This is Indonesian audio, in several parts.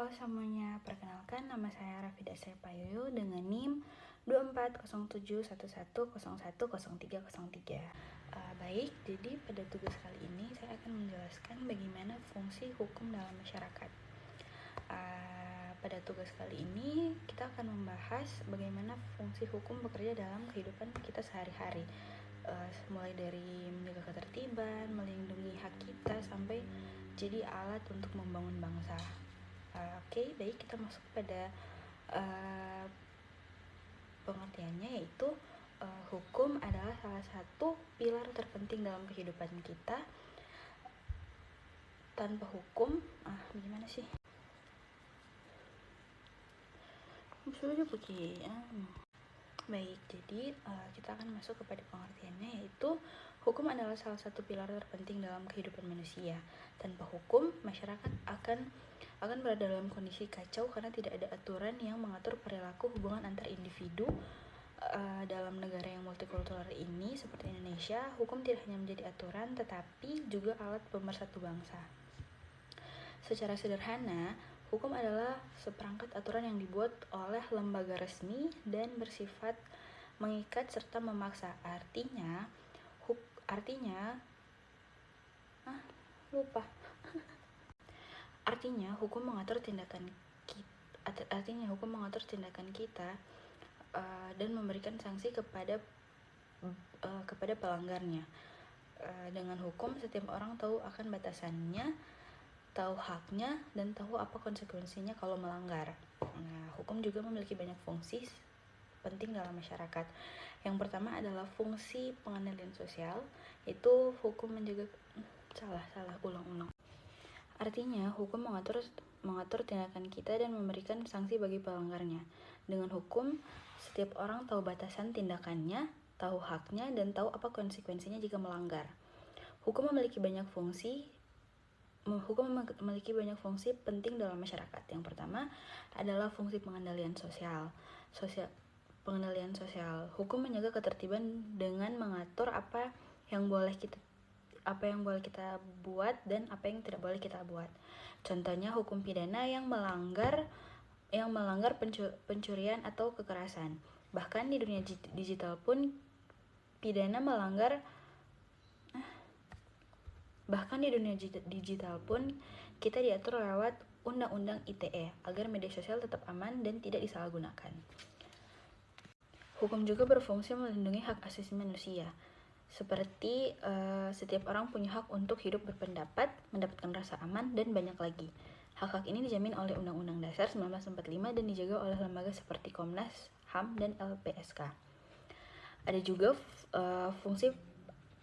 Halo semuanya, perkenalkan nama saya Rafida Sepayoyo dengan NIM 240711010303. Baik, jadi pada tugas kali ini saya akan menjelaskan bagaimana fungsi hukum dalam masyarakat. Pada tugas kali ini kita akan membahas bagaimana fungsi hukum bekerja dalam kehidupan kita sehari-hari, mulai dari menjaga ketertiban, melindungi hak kita, sampai jadi alat untuk membangun bangsa. Oke, baik, kita masuk pada pengertiannya, yaitu hukum adalah salah satu pilar terpenting dalam kehidupan kita. Tanpa hukum, gimana sih? Baik, jadi kita akan masuk kepada pengertiannya, yaitu hukum adalah salah satu pilar terpenting dalam kehidupan manusia. Tanpa hukum, masyarakat akan berada dalam kondisi kacau karena tidak ada aturan yang mengatur perilaku hubungan antar individu. Dalam negara yang multikultural ini seperti Indonesia, hukum tidak hanya menjadi aturan tetapi juga alat pemersatu bangsa. Secara sederhana, hukum adalah seperangkat aturan yang dibuat oleh lembaga resmi dan bersifat mengikat serta memaksa. Artinya hukum mengatur tindakan kita dan memberikan sanksi kepada pelanggarnya. Dengan hukum, setiap orang tahu akan batasannya, tahu haknya, dan tahu apa konsekuensinya kalau melanggar. Hukum juga memiliki banyak fungsi penting dalam masyarakat. Yang pertama adalah fungsi pengendalian sosial, yaitu hukum menjaga Artinya, hukum mengatur tindakan kita dan memberikan sanksi bagi pelanggarnya. Dengan hukum, setiap orang tahu batasan tindakannya, tahu haknya, dan tahu apa konsekuensinya jika melanggar. Hukum memiliki banyak fungsi penting dalam masyarakat. Yang pertama adalah fungsi pengendalian sosial. Hukum menjaga ketertiban dengan mengatur apa yang boleh kita buat dan apa yang tidak boleh kita buat. Contohnya hukum pidana yang melanggar pencurian atau kekerasan. Bahkan di dunia digital pun kita diatur lewat Undang-Undang ITE agar media sosial tetap aman dan tidak disalahgunakan. Hukum juga berfungsi melindungi hak asasi manusia, seperti setiap orang punya hak untuk hidup berpendapat, mendapatkan rasa aman, dan banyak lagi. Hak-hak ini dijamin oleh Undang-Undang Dasar 1945 dan dijaga oleh lembaga seperti Komnas HAM dan LPSK. Ada juga fungsi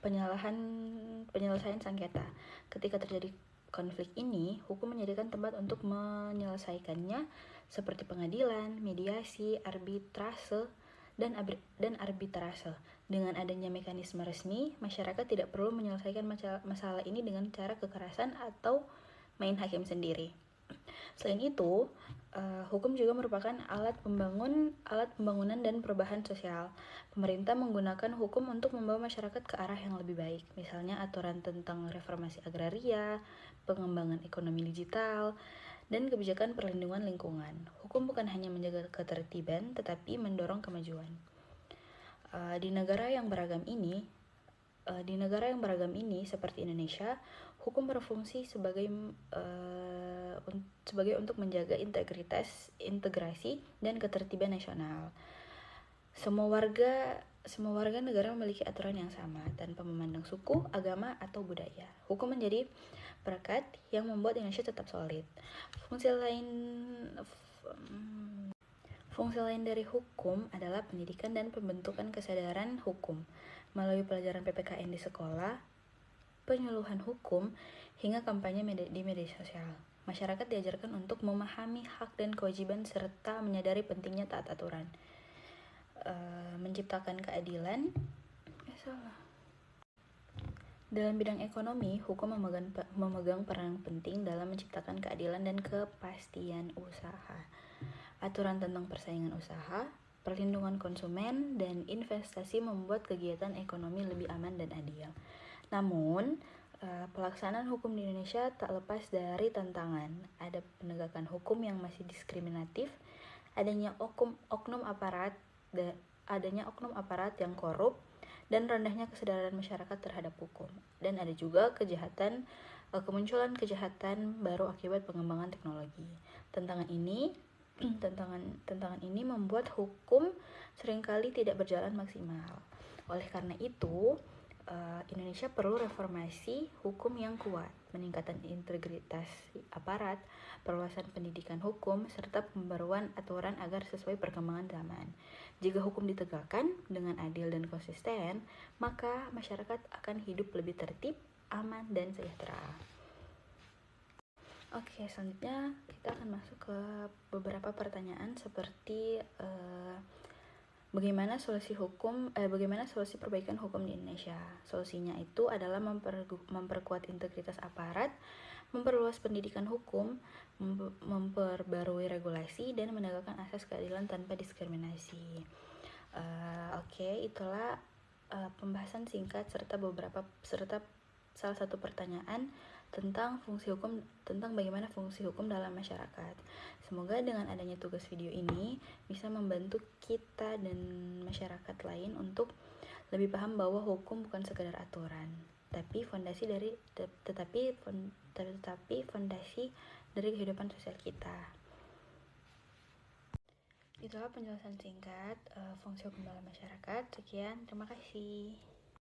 penyelesaian sengketa. Ketika terjadi konflik ini, hukum menyediakan tempat untuk menyelesaikannya, seperti pengadilan, mediasi, arbitrase, dan arbitrase. Dengan adanya mekanisme resmi, masyarakat tidak perlu menyelesaikan masalah ini dengan cara kekerasan atau main hakim sendiri. Selain itu, hukum juga merupakan alat pembangunan dan perubahan sosial. Pemerintah menggunakan hukum untuk membawa masyarakat ke arah yang lebih baik. Misalnya aturan tentang reformasi agraria, pengembangan ekonomi digital, dan kebijakan perlindungan lingkungan. Hukum bukan hanya menjaga ketertiban, tetapi mendorong kemajuan. Di negara yang beragam ini seperti Indonesia, hukum berfungsi sebagai untuk menjaga integrasi dan ketertiban nasional. Semua warga negara memiliki aturan yang sama tanpa memandang suku, agama, atau budaya. Hukum menjadi perekat yang membuat Indonesia tetap solid. Fungsi lain dari hukum adalah pendidikan dan pembentukan kesadaran hukum. Melalui pelajaran PPKN di sekolah, penyuluhan hukum, hingga kampanye di media sosial, masyarakat diajarkan untuk memahami hak dan kewajiban serta menyadari pentingnya taat aturan. Menciptakan keadilan. Dalam bidang ekonomi, hukum memegang peran penting dalam menciptakan keadilan dan kepastian usaha. Aturan tentang persaingan usaha, perlindungan konsumen, dan investasi membuat kegiatan ekonomi lebih aman dan adil. Namun, Pelaksanaan hukum di Indonesia tak lepas dari tantangan. Ada penegakan hukum yang masih diskriminatif, adanya oknum aparat yang korup, dan rendahnya kesadaran masyarakat terhadap hukum. Dan ada juga kemunculan kejahatan baru akibat pengembangan teknologi. Tantangan ini membuat hukum seringkali tidak berjalan maksimal. Oleh karena itu, Indonesia perlu reformasi hukum yang kuat, peningkatan integritas aparat, perluasan pendidikan hukum, serta pembaruan aturan agar sesuai perkembangan zaman. Jika hukum ditegakkan dengan adil dan konsisten, maka masyarakat akan hidup lebih tertib, aman, dan sejahtera. Oke, selanjutnya kita akan masuk ke beberapa pertanyaan seperti bagaimana solusi perbaikan hukum di Indonesia? Solusinya itu adalah memperkuat integritas aparat, memperluas pendidikan hukum, memperbarui regulasi, dan menegakkan asas keadilan tanpa diskriminasi. Itulah pembahasan singkat serta salah satu pertanyaan tentang bagaimana fungsi hukum dalam masyarakat. Semoga dengan adanya tugas video ini bisa membantu kita dan masyarakat lain untuk lebih paham bahwa hukum bukan sekedar aturan, tapi fondasi dari kehidupan sosial kita. Itulah penjelasan singkat fungsi hukum dalam masyarakat. Sekian, terima kasih.